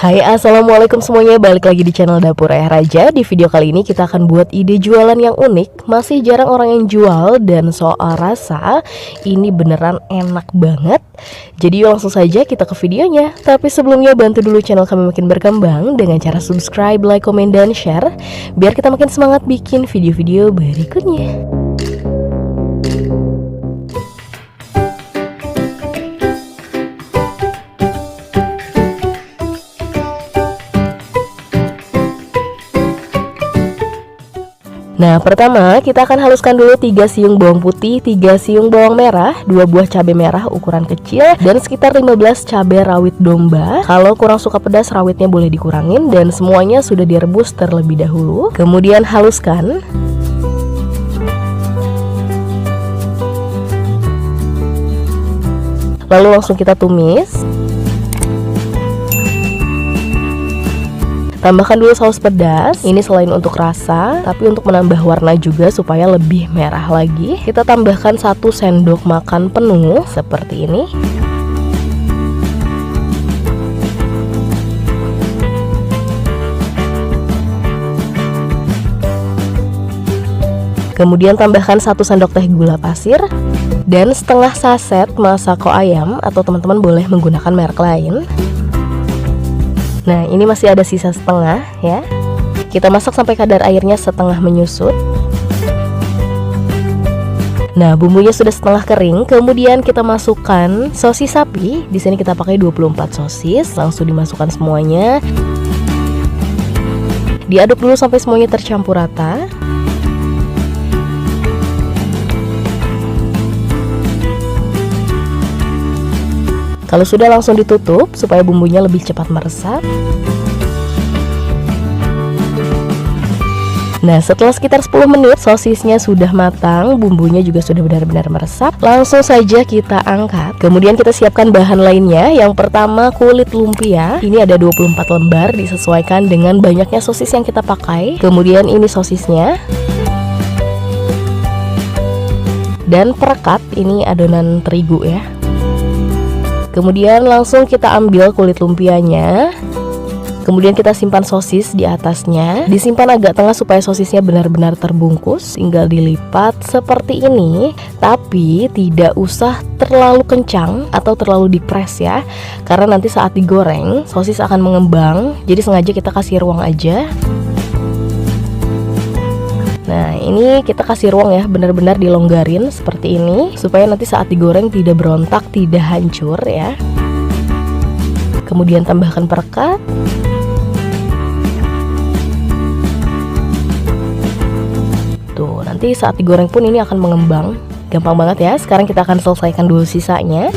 Hai, assalamualaikum semuanya, balik lagi di channel Dapur Ayah Raja. Di video kali ini kita akan buat ide jualan yang unik. Masih jarang orang yang jual, dan soal rasa ini beneran enak banget. Jadi yuk langsung saja kita ke videonya. Tapi sebelumnya bantu dulu channel kami makin berkembang dengan cara subscribe, like, komen, dan share, biar kita makin semangat bikin video-video berikutnya. Nah, pertama kita akan haluskan dulu 3 siung bawang putih, 3 siung bawang merah, 2 buah cabai merah ukuran kecil, dan sekitar 15 cabai rawit domba. Kalau kurang suka pedas, rawitnya boleh dikurangin, dan semuanya sudah direbus terlebih dahulu. Kemudian haluskan. Lalu langsung kita tumis. Tambahkan dulu saus pedas. Ini selain untuk rasa, tapi untuk menambah warna juga supaya lebih merah lagi. Kita tambahkan 1 sendok makan penuh seperti ini. Kemudian tambahkan 1 sendok teh gula pasir dan setengah saset Masako ayam, atau teman-teman boleh menggunakan merek lain. Nah, ini masih ada sisa setengah ya. Kita masak sampai kadar airnya setengah menyusut. Nah, bumbunya sudah setengah kering. Kemudian kita masukkan sosis sapi. Di sini kita pakai 24 sosis. Langsung dimasukkan semuanya. Diaduk dulu sampai semuanya tercampur rata. Kalau sudah, langsung ditutup supaya bumbunya lebih cepat meresap. Nah, setelah sekitar 10 menit sosisnya sudah matang, bumbunya juga sudah benar-benar meresap. Langsung saja kita angkat. Kemudian kita siapkan bahan lainnya. Yang pertama, kulit lumpia. Ini ada 24 lembar, disesuaikan dengan banyaknya sosis yang kita pakai. Kemudian ini sosisnya. Dan perekat, ini adonan terigu ya. Kemudian langsung kita ambil kulit lumpianya. Kemudian kita simpan sosis di atasnya. Disimpan agak tengah supaya sosisnya benar-benar terbungkus. Tinggal dilipat seperti ini. Tapi tidak usah terlalu kencang atau terlalu dipres ya. Karena nanti saat digoreng sosis akan mengembang. Jadi sengaja kita kasih ruang aja. Nah, ini kita kasih ruang ya, benar-benar dilonggarin seperti ini supaya nanti saat digoreng tidak berontak, tidak hancur ya. Kemudian tambahkan perekat. Tuh, nanti saat digoreng pun ini akan mengembang. Gampang banget ya. Sekarang kita akan selesaikan dulu sisanya.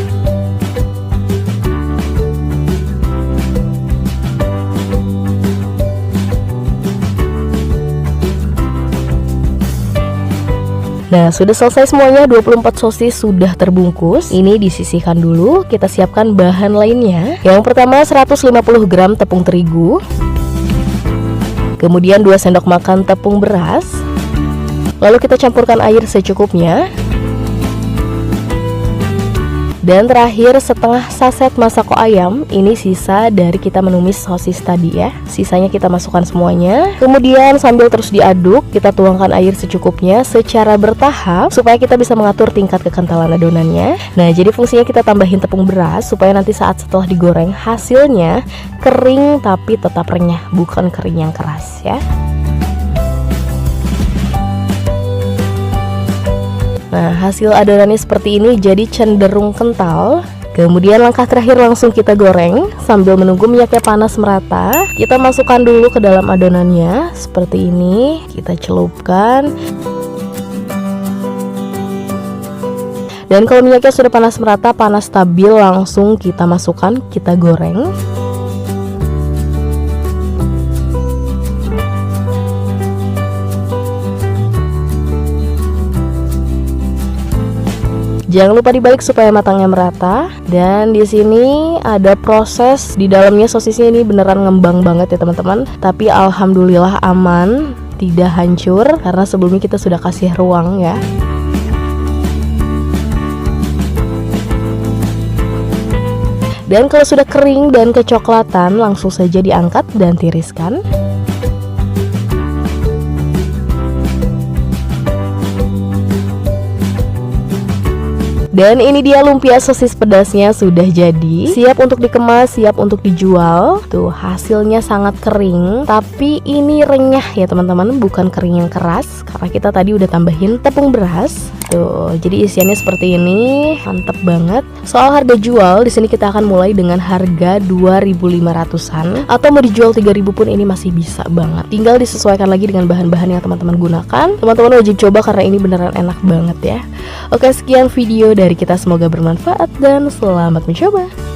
Nah, sudah selesai semuanya, 24 sosis sudah terbungkus. Ini disisihkan dulu, kita siapkan bahan lainnya. Yang pertama 150 gram tepung terigu. Kemudian 2 sendok makan tepung beras. Lalu kita campurkan air secukupnya. Dan terakhir setengah saset Masako ayam. Ini sisa dari kita menumis sosis tadi ya. Sisanya kita masukkan semuanya. Kemudian sambil terus diaduk, kita tuangkan air secukupnya secara bertahap supaya kita bisa mengatur tingkat kekentalan adonannya. Nah, jadi fungsinya kita tambahin tepung beras supaya nanti saat setelah digoreng hasilnya kering tapi tetap renyah, bukan kering yang keras ya. Nah, hasil adonannya seperti ini, jadi cenderung kental. Kemudian langkah terakhir langsung kita goreng sambil menunggu minyaknya panas merata. Kita masukkan dulu ke dalam adonannya seperti ini. Kita celupkan. Dan kalau minyaknya sudah panas merata, panas stabil, langsung kita masukkan, kita goreng. Jangan lupa dibalik supaya matangnya merata. Dan di sini ada proses di dalamnya, sosisnya ini beneran ngembang banget ya teman-teman. Tapi alhamdulillah aman, tidak hancur karena sebelumnya kita sudah kasih ruang ya. Dan kalau sudah kering dan kecoklatan, langsung saja diangkat dan tiriskan. Dan ini dia lumpia sosis pedasnya sudah jadi. Siap untuk dikemas, siap untuk dijual. Tuh, hasilnya sangat kering, tapi ini renyah ya teman-teman, bukan kering yang keras. Karena kita tadi udah tambahin tepung beras. Tuh, jadi isiannya seperti ini, mantep banget. Soal harga jual, di sini kita akan mulai dengan harga 2.500-an atau mau dijual 3.000 pun ini masih bisa banget. Tinggal disesuaikan lagi dengan bahan-bahan yang teman-teman gunakan. Teman-teman wajib coba karena ini beneran enak banget ya. Oke, sekian video dari kita, semoga bermanfaat dan selamat mencoba.